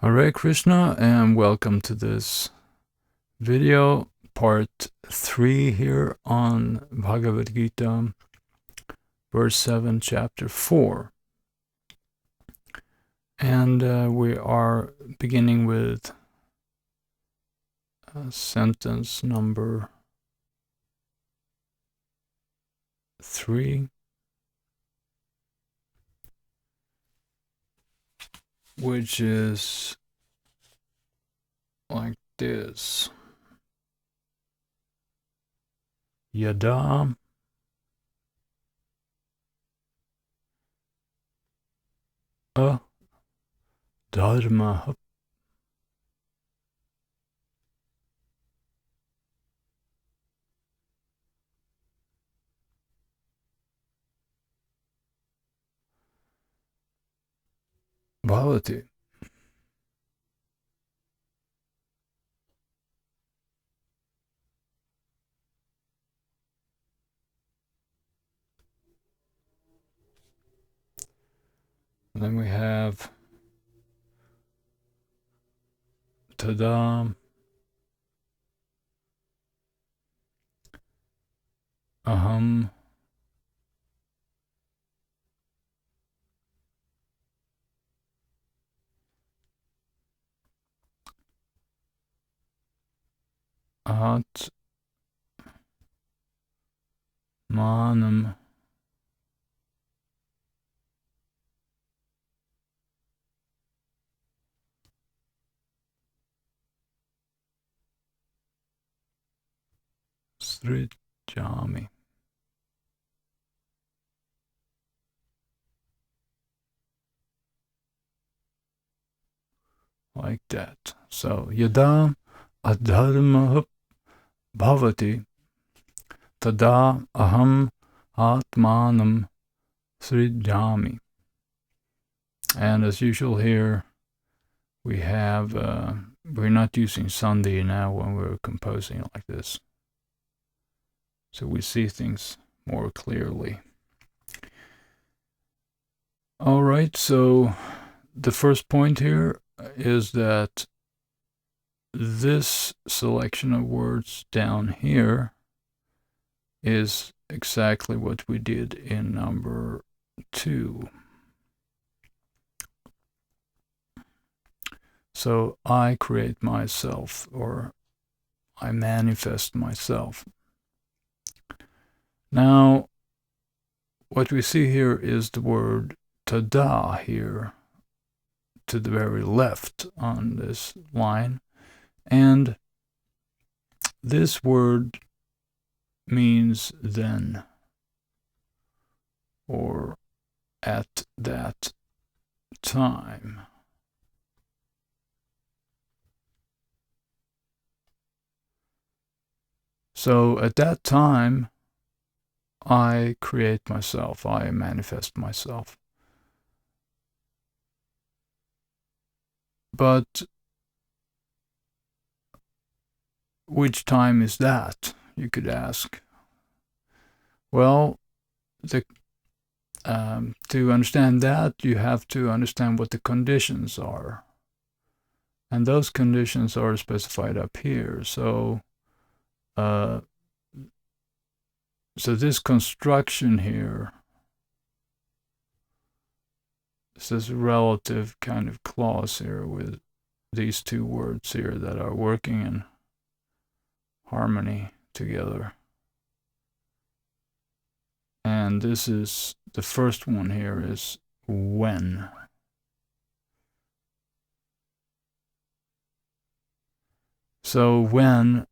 Hare Krishna and welcome to this video, part 3 here on Bhagavad-gita, verse 7, chapter 4. And we are beginning with sentence number 3, which is like this. Yada dharma bhavati. And then we have tada aham at manam srijami. Like that. So yada adharma bhavati tada aham atmanam srijami. And as usual here, we have, we're not using sandhi now when we're composing like this. So we see things more clearly. All right, so the first point here is that this selection of words down here is exactly what we did in number 2. So I create myself, or I manifest myself. Now, what we see here is the word tada here to the very left on this line. And this word means then, or at that time. So at that time, I create myself, I manifest myself. But which time is that, you could ask? Well, to understand that, you have to understand what the conditions are. And those conditions are specified up here. So this construction here, this relative kind of clause here with these two words here that are working in harmony together. And this is, the first one here is when. So when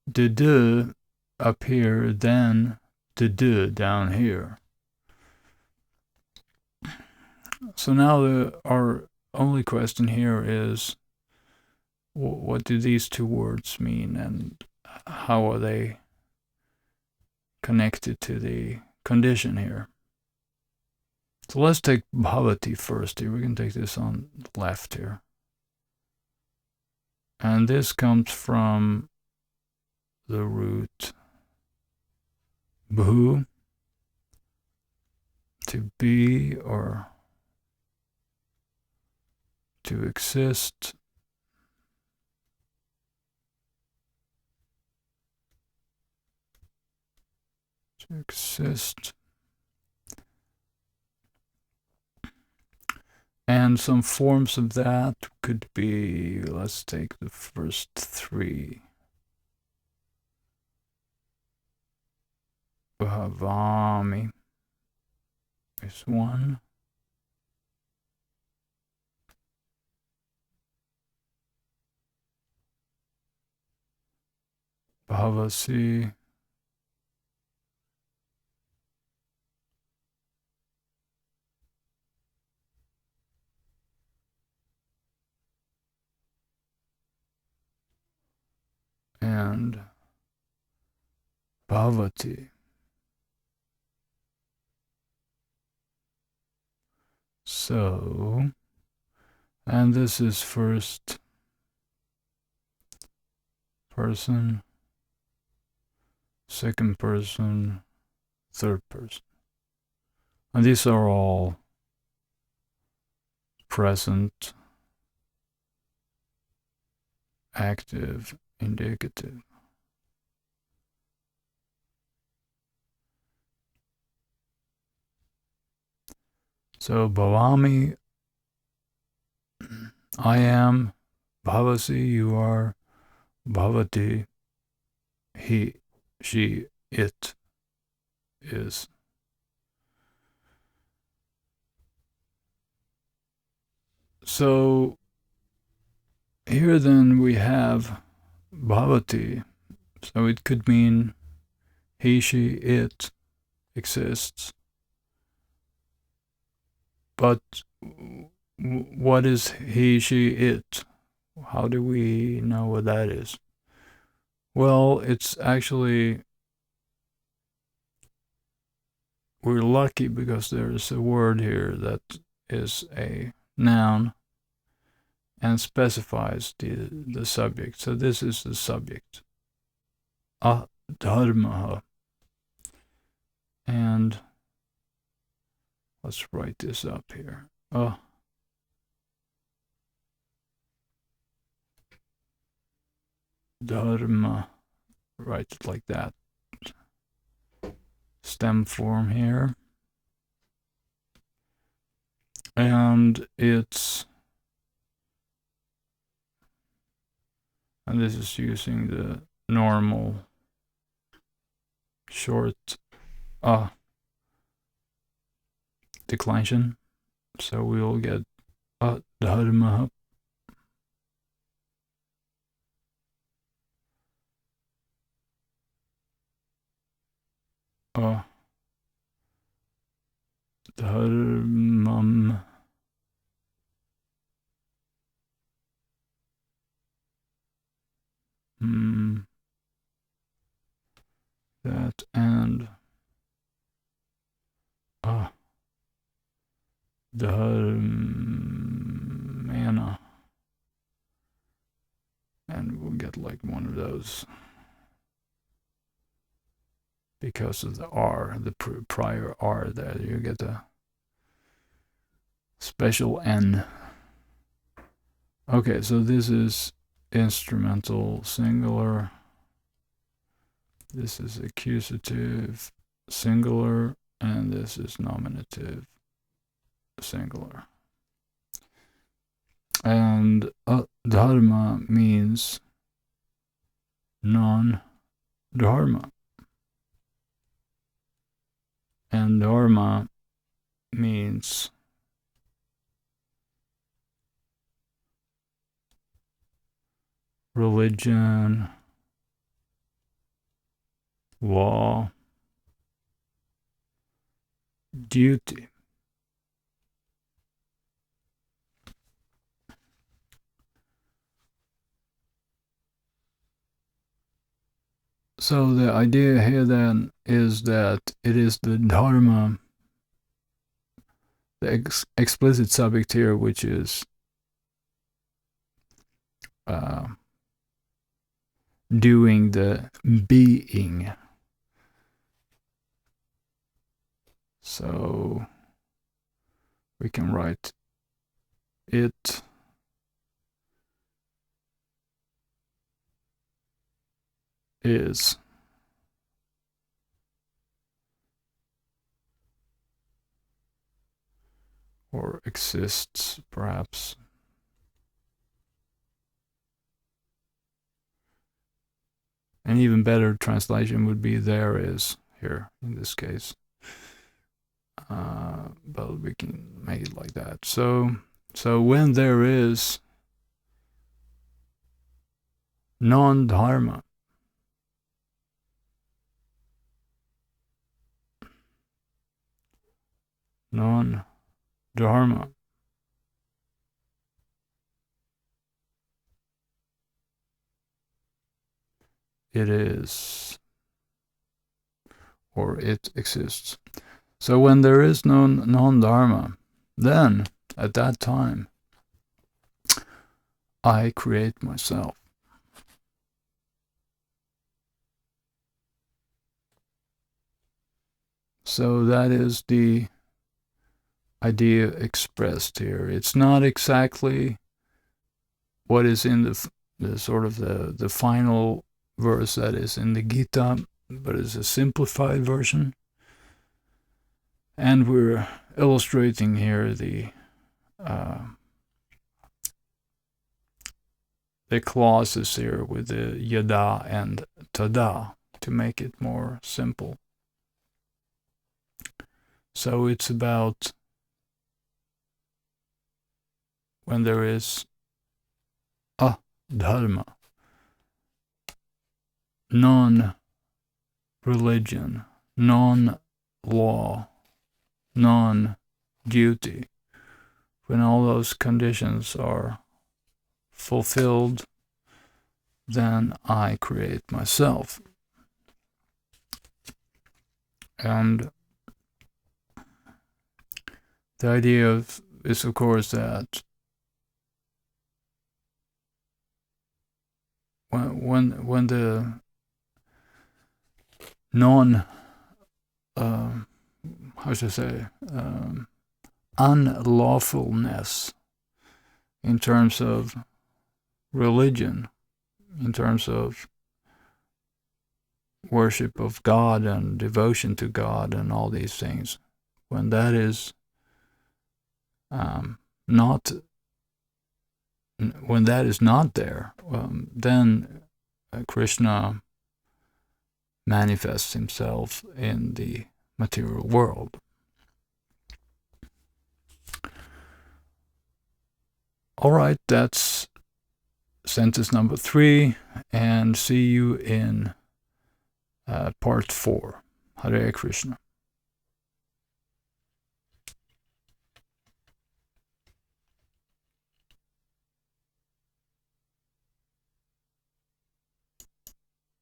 the de up here, then the de down here. So now our only question here is, what do these two words mean, and how are they connected to the condition here? So let's take bhavati first here. We can take this on the left here. And this comes from the root bhu, to be or to exist. To exist. And some forms of that could be, let's take the first three. Bhavami is one. Bhavasi. And Bhavati. So, and this is first person, second person, third person. And these are all present, active, indicative. So Bhavami, I am. Bhavasi, you are. Bhavati, he, she, it is. So here then we have Bhavati. So it could mean he, she, it exists. But what is he, she, it? How do we know what that is? Well, it's actually, we're lucky because there's a word here that is a noun and specifies the subject. So this is the subject. Dharma. And let's write this up here. Dharma. Write it like that. Stem form here. And it's, and this is using the normal short declension. So we'll get dharma. Dharmam. That and dharmana. And we'll get like one of those because of the R, the prior R there. You get a special N. Okay, so this is instrumental singular. This is accusative singular, and this is nominative singular. And dharma means non-dharma. And dharma means religion, law, duty. So the idea here then is that it is the dharma, the explicit subject here, which is doing the being. So we can write it is. Or exists, perhaps. An even better translation would be there is here in this case. But we can make it like that. So when there is non-dharma, non-dharma, it is, or it exists. So when there is no non-dharma, then at that time I create myself. So that is the idea expressed here. It's not exactly what is in the sort of the final verse that is in the Gita, but it's a simplified version. And we're illustrating here the clauses here with the yada and tada to make it more simple. So it's about when there is dharma, non-religion, non-law, non-duty, when all those conditions are fulfilled, then I create myself. And the idea is of course that when the unlawfulness in terms of religion, in terms of worship of God and devotion to God and all these things, when that is not there, then Krishna manifests himself in the material world. All right, that's sentence number 3, and see you in part 4. Hare Krishna.